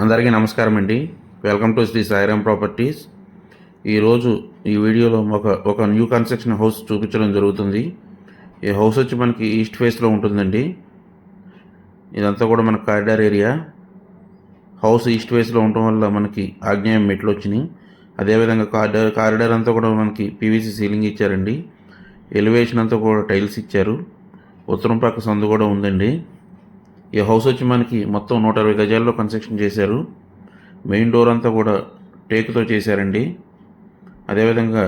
అందరికీ నమస్కారం అండి. Welcome to Shri Sairam properties. ఈరోజు ఈ వీడియోలో ఒక న్యూ కన్స్ట్రక్షన్ హౌస్ చూపించడం జరుగుతుంది. ఈ హౌస్ వచ్చి మనకి ఈస్ట్ ఫేస్లో ఉంటుందండి. ఇదంతా కూడా మన కారిడార్ ఏరియా. హౌస్ ఈస్ట్ ఫేస్లో ఉండటం వల్ల మనకి ఆగ్నేయం మెట్లు వచ్చినాయి. అదేవిధంగా కారిడార్ అంతా కూడా మనకి పీవీసీ సీలింగ్ ఇచ్చారండి. ఎలివేషన్ అంతా కూడా టైల్స్ ఇచ్చారు. ఉత్తరం పక్క సందు కూడా ఉందండి. ఈ హౌస్ వచ్చి మనకి మొత్తం 120 గజాల్లో కన్స్ట్రక్షన్ చేశారు. మెయిన్ డోర్ అంతా కూడా టేకుతో చేశారండి. అదేవిధంగా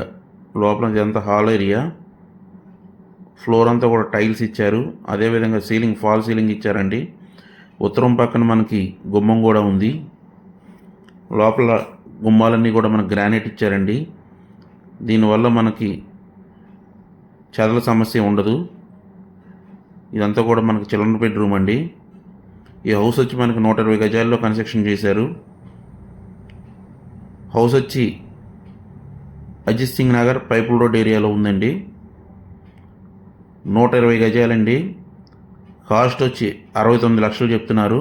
లోపల ఇదంతా హాల్ ఏరియా. ఫ్లోర్ అంతా కూడా టైల్స్ ఇచ్చారు. అదేవిధంగా సీలింగ్ ఫాల్ సీలింగ్ ఇచ్చారండి. ఉత్తరం పక్కన మనకి గుమ్మం కూడా ఉంది. లోపల గుమ్మాలన్నీ కూడా మనకు గ్రానైట్ ఇచ్చారండి. దీనివల్ల మనకి చెదల సమస్య ఉండదు. ఇదంతా కూడా మనకి చిల్డ్రన్ బెడ్రూమ్ అండి. ఈ హౌస్ వచ్చి మనకి 120 గజాల్లో కన్స్ట్రక్షన్ చేశారు. హౌస్ వచ్చి అజిత్ సింగ్ నగర్ పైపుల్ రోడ్ ఏరియాలో ఉందండి. 120 గజాలండి. కాస్ట్ వచ్చి 69 లక్షలు చెప్తున్నారు.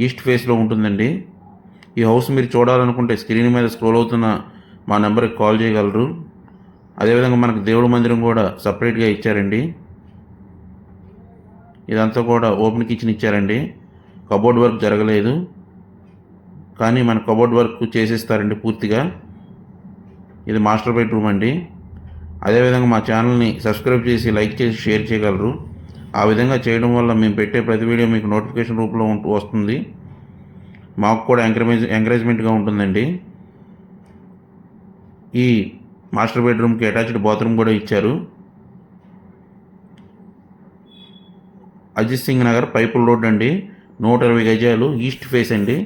ఈస్ట్ ఫేస్లో ఉంటుందండి. ఈ హౌస్ మీరు చూడాలనుకుంటే స్క్రీన్ మీద స్క్రోల్ అవుతున్న మా నెంబర్కి కాల్ చేయగలరు. అదేవిధంగా మనకు దేవుడి మందిరం కూడా సపరేట్గా ఇచ్చారండి. ఇదంతా కూడా ఓపెన్ కిచెన్ ఇచ్చారండి. కబోర్డ్ వర్క్ జరగలేదు, కానీ మన కబోర్డ్ వర్క్ చేసేస్తారండి పూర్తిగా. ఇది మాస్టర్ బెడ్రూమ్ అండి. అదేవిధంగా మా ఛానల్ని సబ్స్క్రైబ్ చేసి లైక్ చేసి షేర్ చేయగలరు. ఆ విధంగా చేయడం వల్ల మేము పెట్టే ప్రతి వీడియో మీకు నోటిఫికేషన్ రూపంలో వస్తుంది. మాకు కూడా ఎంకరేజ్మెంట్గా ఉంటుందండి. ఈ మాస్టర్ బెడ్రూమ్కి అటాచ్డ్ బాత్రూమ్ కూడా ఇచ్చారు. అజిత్ సింగ్ నగర్ పైపుల్ రోడ్ అండి. 120 గజాలు ఈస్ట్ ఫేస్ అండి.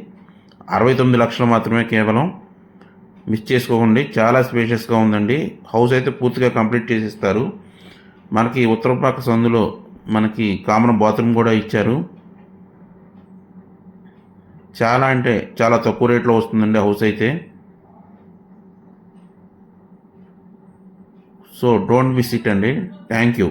69 లక్షలు మాత్రమే కేవలం. మిస్ చేసుకోకండి. చాలా స్పేషియస్గా ఉందండి. హౌస్ అయితే పూర్తిగా కంప్లీట్ చేసిస్తారు. మనకి ఉత్తర పక్క సందులో మనకి కామన్ బాత్రూమ్ కూడా ఇచ్చారు. చాలా అంటే చాలా తక్కువ రేట్లో వస్తుందండి హౌస్ అయితే. సో డోంట్ మిస్ ఇట్ అండి. Thank you.